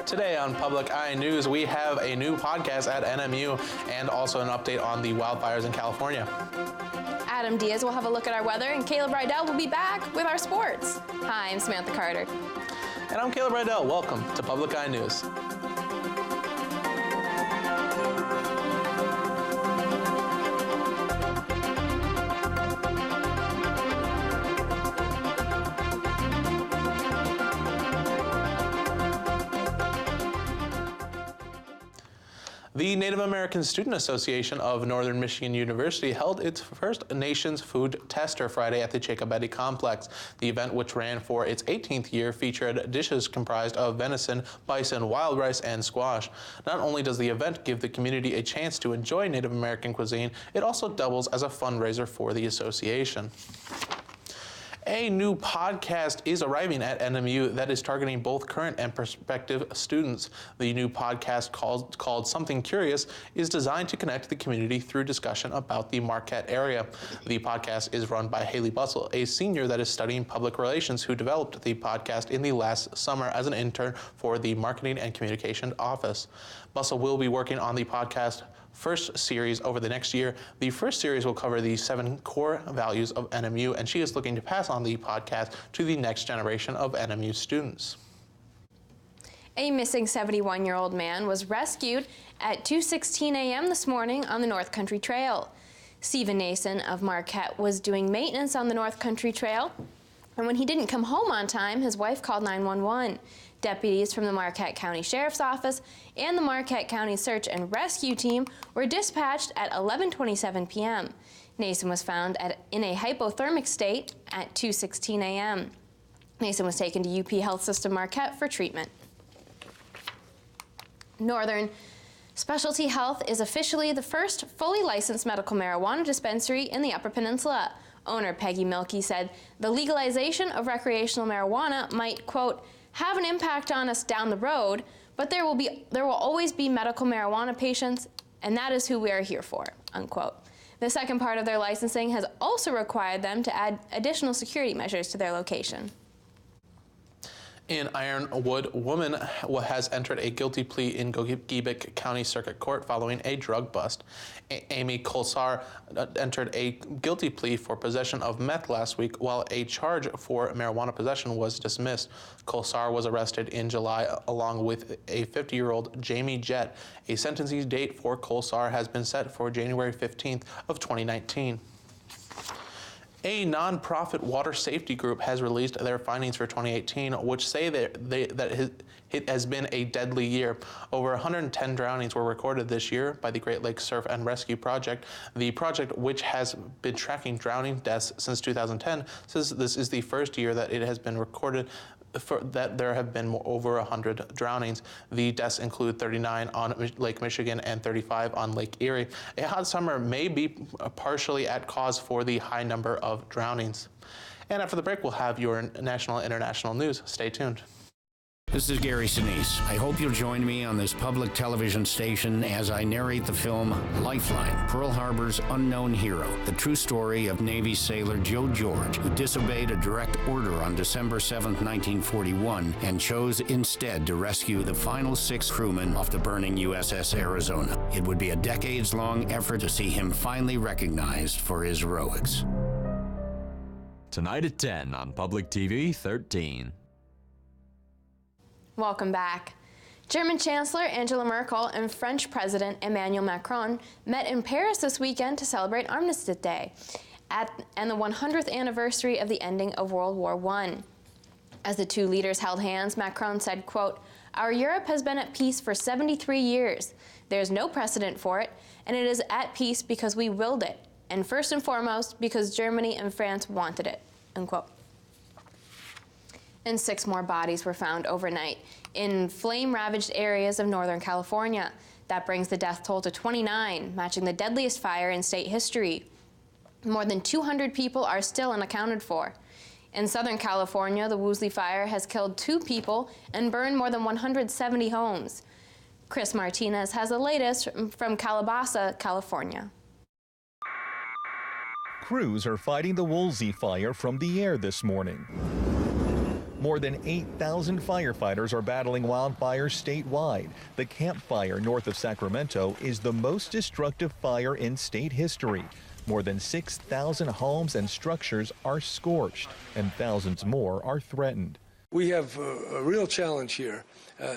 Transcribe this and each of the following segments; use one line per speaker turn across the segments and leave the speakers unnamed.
Today on Public Eye News, we have a new podcast at NMU and also an update on the wildfires in California.
Adam Diaz will have a look at our weather, and Caleb Rydell will be back with our sports. Hi, I'm Samantha Carter.
And I'm Caleb Rydell. Welcome to Public Eye News. The Native American Student Association of Northern Michigan University held its First Nations Food Tester Friday at the Jacob Eddy Complex. The event, which ran for its 18th year, featured dishes comprised of venison, bison, wild rice, and squash. Not only does the event give the community a chance to enjoy Native American cuisine, it also doubles as a fundraiser for the association. A new podcast is arriving at NMU that is targeting both current and prospective students. The new podcast called Something Curious is designed to connect the community through discussion about the Marquette area. The podcast is run by Haley Bussell, a senior that is studying public relations who developed the podcast in the last summer as an intern for the Marketing and Communication Office. Bussell will be working on the podcast first series over the next year. The first series will cover the 7 core values of NMU, and she is looking to pass on the podcast to the next generation of NMU students.
A missing 71-year-old man was rescued at 2:16 a.m. this morning on the North Country Trail. Stephen Nason of Marquette was doing maintenance on the North Country Trail, and when he didn't come home on time, his wife called 911. Deputies from the Marquette County Sheriff's Office and the Marquette County Search and Rescue Team were dispatched at 11:27 p.m. Nason was found in a hypothermic state at 2:16 a.m. Nason was taken to UP Health System Marquette for treatment. Northern Specialty Health is officially the first fully licensed medical marijuana dispensary in the Upper Peninsula. Owner Peggy Milkey said the legalization of recreational marijuana might, quote, have an impact on us down the road, but there will always be medical marijuana patients, and that is who we are here for, unquote. The second part of their licensing has also required them to add additional security measures to their location.
In Ironwood, woman has entered a guilty plea in Gogebic County Circuit Court following a drug bust. Amy Kolsar entered a guilty plea for possession of meth last week, while a charge for marijuana possession was dismissed. Kolsar was arrested in July along with a 50-year-old Jamie Jett. A sentencing date for Kolsar has been set for January 15th of 2019. A nonprofit water safety group has released their findings for 2018, which say that it has been a deadly year. Over 110 drownings were recorded this year by the Great Lakes Surf and Rescue Project. The project, which has been tracking drowning deaths since 2010, says this is the first year that it has been recorded that there have been over 100 drownings. The deaths include 39 on Lake Michigan and 35 on Lake Erie. A hot summer may be partially at cause for the high number of drownings. And after the break, we'll have your national and international news. Stay tuned.
This is Gary Sinise. I hope you'll join me on this public television station as I narrate the film Lifeline, Pearl Harbor's Unknown Hero, the true story of Navy sailor Joe George, who disobeyed a direct order on December 7, 1941, and chose instead to rescue the final 6 crewmen off the burning USS Arizona. It would be a decades-long effort to see him finally recognized for his heroics.
Tonight at 10 on Public TV 13.
Welcome back. German Chancellor Angela Merkel and French President Emmanuel Macron met in Paris this weekend to celebrate Armistice Day and the 100th anniversary of the ending of World War I. As the two leaders held hands, Macron said, quote, "Our Europe has been at peace for 73 years. There's no precedent for it, and it is at peace because we willed it, and first and foremost because Germany and France wanted it," unquote. And 6 more bodies were found overnight in flame-ravaged areas of Northern California. That brings the death toll to 29, matching the deadliest fire in state history. More than 200 people are still unaccounted for. In Southern California, the Woolsey Fire has killed 2 people and burned more than 170 homes. Chris Martinez has the latest from Calabasas, California.
Crews are fighting the Woolsey Fire from the air this morning. More than 8,000 firefighters are battling wildfires statewide. The Camp Fire north of Sacramento is the most destructive fire in state history. More than 6,000 homes and structures are scorched, and thousands more are threatened.
We have a real challenge here,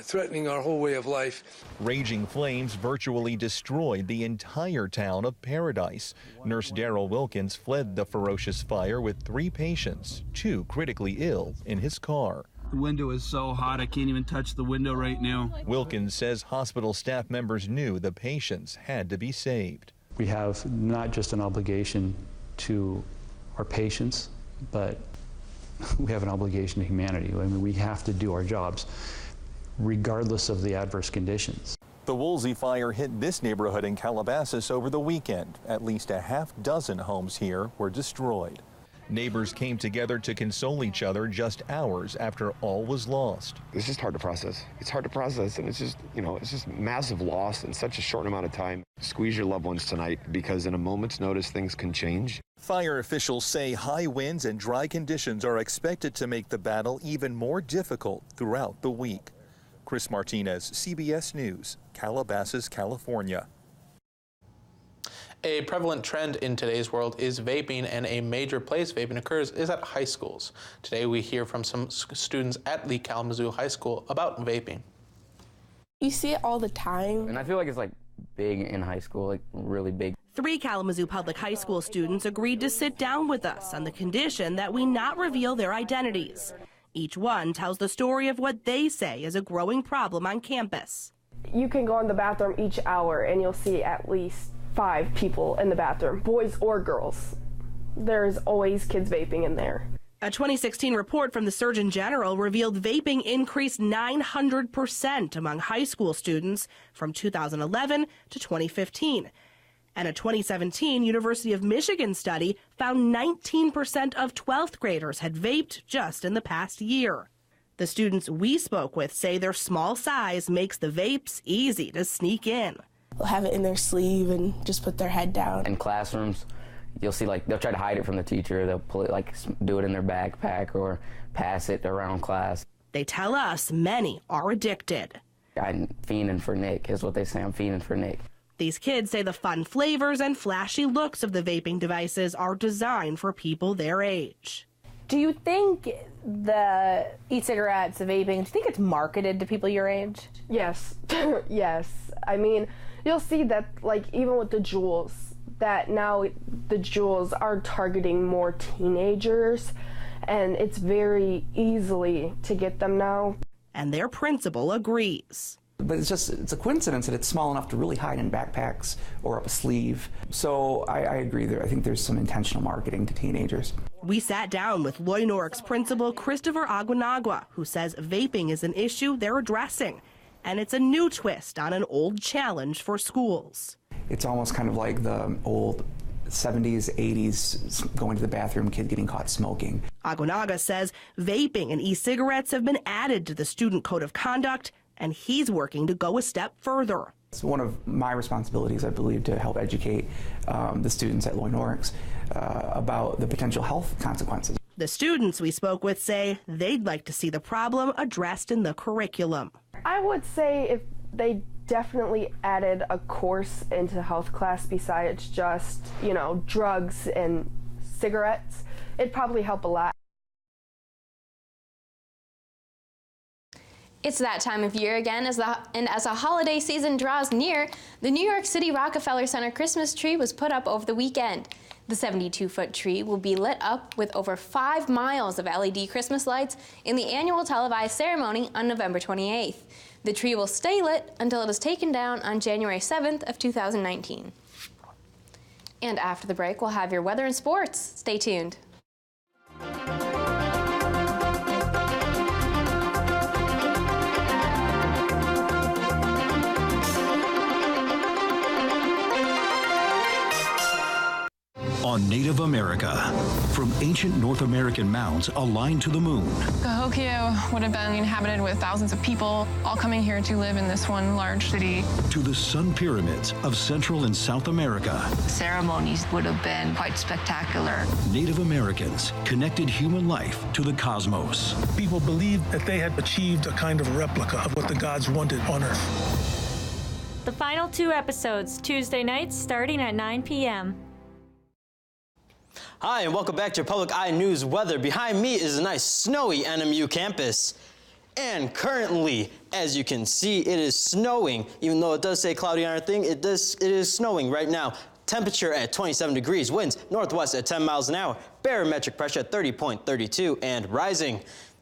threatening our whole way of life.
Raging flames virtually destroyed the entire town of Paradise. Nurse Daryl Wilkins fled the ferocious fire with 3 patients, 2 critically ill, in his car.
The window is so hot I can't even touch the window right now.
Wilkins says hospital staff members knew the patients had to be saved.
We have not just an obligation to our patients, but we have an obligation to humanity. I mean, we have to do our jobs regardless of the adverse conditions.
The Woolsey fire hit this neighborhood in Calabasas over the weekend. At least a half dozen homes here were destroyed. Neighbors came together to console each other just hours after all was lost.
It's just hard to process. It's hard to process, and it's just, it's just massive loss in such a short amount of time. Squeeze your loved ones tonight, because in a moment's notice, things can change.
Fire officials say high winds and dry conditions are expected to make the battle even more difficult throughout the week. Chris Martinez, CBS News, Calabasas, California.
A prevalent trend in today's world is vaping, and a major place vaping occurs is at high schools. Today we hear from some students at Lee Kalamazoo High School about vaping.
You see it all the time.
And I feel like it's like big in high school, like really big.
3 Kalamazoo Public High School students agreed to sit down with us on the condition that we not reveal their identities. Each one tells the story of what they say is a growing problem on campus.
You can go in the bathroom each hour and you'll see at least 5 people in the bathroom, boys or girls. There's always kids vaping in there.
A 2016 report from the Surgeon General revealed vaping increased 900% among high school students from 2011 to 2015. And a 2017 University of Michigan study found 19% of 12th graders had vaped just in the past year. The students we spoke with say their small size makes the vapes easy to sneak in.
They'll have it in their sleeve and just put their head down.
In classrooms, you'll see they'll try to hide it from the teacher. They'll pull it, do it in their backpack or pass it around class.
They tell us many are addicted.
I'm fiending for Nick, is what they say. I'm fiending for Nick.
These kids say the fun flavors and flashy looks of the vaping devices are designed for people their age.
Do you think the e-cigarettes, the vaping, do you think it's marketed to people your age?
Yes. Yes. I mean, you'll see that, even with the Juuls, that now the Juuls are targeting more teenagers, and it's very easily to get them now.
And their principal agrees.
But it's a coincidence that it's small enough to really hide in backpacks or up a sleeve. So I agree there. I think there's some intentional marketing to teenagers.
We sat down with Loy Norrick's principal, Christopher Aguinagua, who says vaping is an issue they're addressing. And it's a new twist on an old challenge for schools.
It's almost kind of like the old 70s, 80s, going to the bathroom, kid getting caught smoking.
Aguinagua says vaping and e-cigarettes have been added to the student code of conduct, and he's working to go a step further.
It's one of my responsibilities, I believe, to help educate the students at Loy Norrick's about the potential health consequences.
The students we spoke with say they'd like to see the problem addressed in the curriculum.
I would say if they definitely added a course into health class besides just, drugs and cigarettes, it'd probably help a lot.
It's that time of year again, as a holiday season draws near, the New York City Rockefeller Center Christmas tree was put up over the weekend. The 72-foot tree will be lit up with over 5 miles of LED Christmas lights in the annual televised ceremony on November 28th. The tree will stay lit until it is taken down on January 7th of 2019. And after the break, we'll have your weather and sports. Stay tuned.
On Native America. From ancient North American mounds aligned to the moon.
Cahokia would have been inhabited with thousands of people, all coming here to live in this one large city.
To the sun pyramids of Central and South America.
Ceremonies would have been quite spectacular.
Native Americans connected human life to the cosmos.
People believed that they had achieved a kind of replica of what the gods wanted on Earth.
The final 2 episodes, Tuesday nights, starting at 9 p.m.
Hi, and welcome back to Public Eye News Weather. Behind me is a nice snowy NMU campus. And currently, as you can see, it is snowing. Even though it does say cloudy on our thing, it is snowing right now. Temperature at 27 degrees, winds northwest at 10 miles an hour, barometric pressure at 30.32 and rising.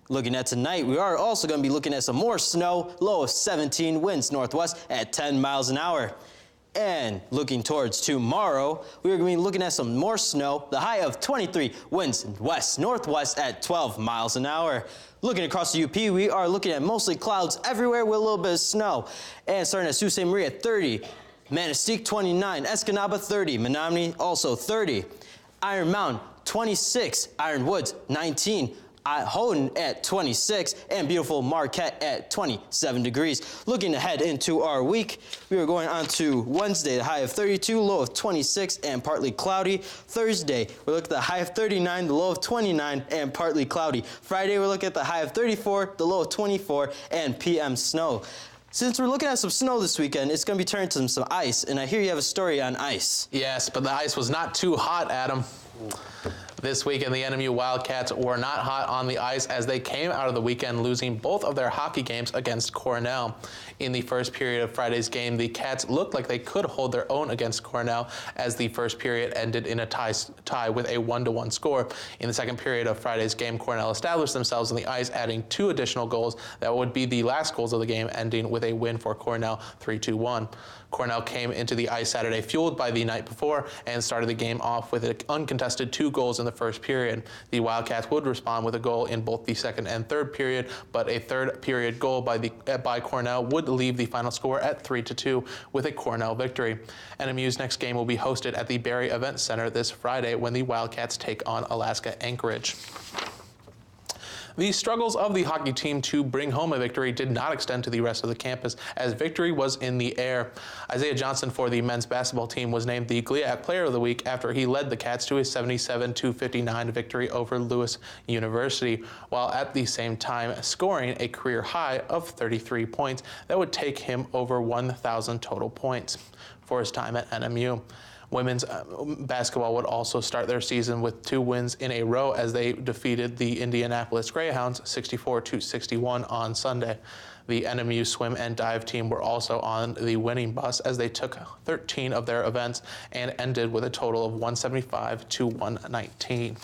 Looking at tonight, we are also going to be looking at some more snow, low of 17, winds northwest at 10 miles an hour. And looking towards tomorrow, we are going to be looking at some more snow, the high of 23, winds west northwest at 12 miles an hour. Looking across the UP, we are looking at mostly clouds everywhere with a little bit of snow. And starting at Sault Ste. Marie at 30, Manistee 29, Escanaba 30, Menominee also 30, Iron Mountain 26, Iron Woods 19, Houghton at 26, and beautiful Marquette at 27 degrees. Looking ahead into our week, we are going on to Wednesday, the high of 32, low of 26, and partly cloudy. Thursday, we look at the high of 39, the low of 29, and partly cloudy. Friday, we look at the high of 34, the low of 24, and PM snow. Since we're looking at some snow this weekend, it's going to be turning to some ice, and I hear you have a story on ice.
Yes, but the ice was not too hot, Adam. This weekend, the NMU Wildcats were not hot on the ice as they came out of the weekend losing both of their hockey games against Cornell. In the first period of Friday's game, the Cats looked like they could hold their own against Cornell as the first period ended in a tie with a 1-1 score. In the second period of Friday's game, Cornell established themselves on the ice, adding 2 additional goals that would be the last goals of the game, ending with a win for Cornell 3-1. Cornell came into the ice Saturday fueled by the night before and started the game off with an uncontested 2 goals in the first period. The Wildcats would respond with a goal in both the second and third period, but a third period goal by Cornell would leave the final score at 3-2 with a Cornell victory. NMU's next game will be hosted at the Barrie Event Center this Friday when the Wildcats take on Alaska Anchorage. The struggles of the hockey team to bring home a victory did not extend to the rest of the campus, as victory was in the air. Isaiah Johnson for the men's basketball team was named the GLIAC Player of the Week after he led the Cats to a 77-59 victory over Lewis University, while at the same time scoring a career high of 33 points that would take him over 1,000 total points for his time at NMU. Women's basketball would also start their season with 2 wins in a row as they defeated the Indianapolis Greyhounds 64-61 on Sunday. The NMU swim and dive team were also on the winning bus as they took 13 of their events and ended with a total of 175-119.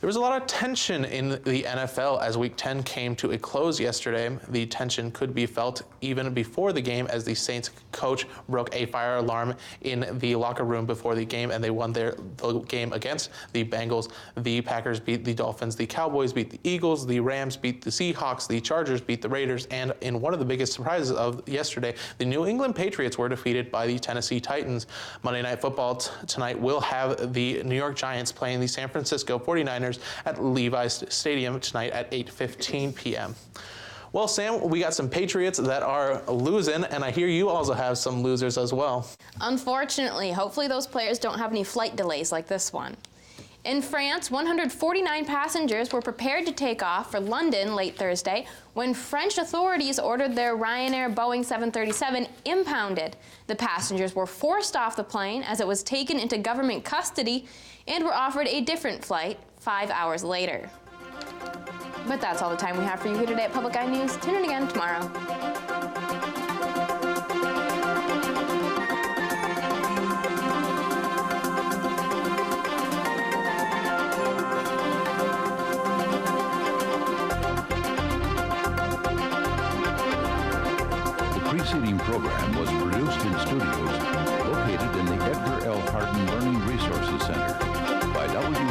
There was a lot of tension in the NFL as Week 10 came to a close yesterday. The tension could be felt even before the game as the Saints coach broke a fire alarm in the locker room before the game, and they won the game against the Bengals. The Packers beat the Dolphins, the Cowboys beat the Eagles, the Rams beat the Seahawks, the Chargers beat the Raiders, and in one of the biggest surprises of yesterday, the New England Patriots were defeated by the Tennessee Titans. Monday Night Football tonight will have the New York Giants playing the San Francisco 49ers at Levi's Stadium tonight at 8:15 p.m. Well, Sam, we got some Patriots that are losing, and I hear you also have some losers as well.
Unfortunately, hopefully those players don't have any flight delays like this one. In France, 149 passengers were prepared to take off for London late Thursday when French authorities ordered their Ryanair Boeing 737 impounded. The passengers were forced off the plane as it was taken into government custody and were offered a different flight 5 hours later. But that's all the time we have for you here today at Public Eye News. Tune in again tomorrow.
The preceding program was produced in studios located in the Edgar L. Hardin Learning Resources Center by W.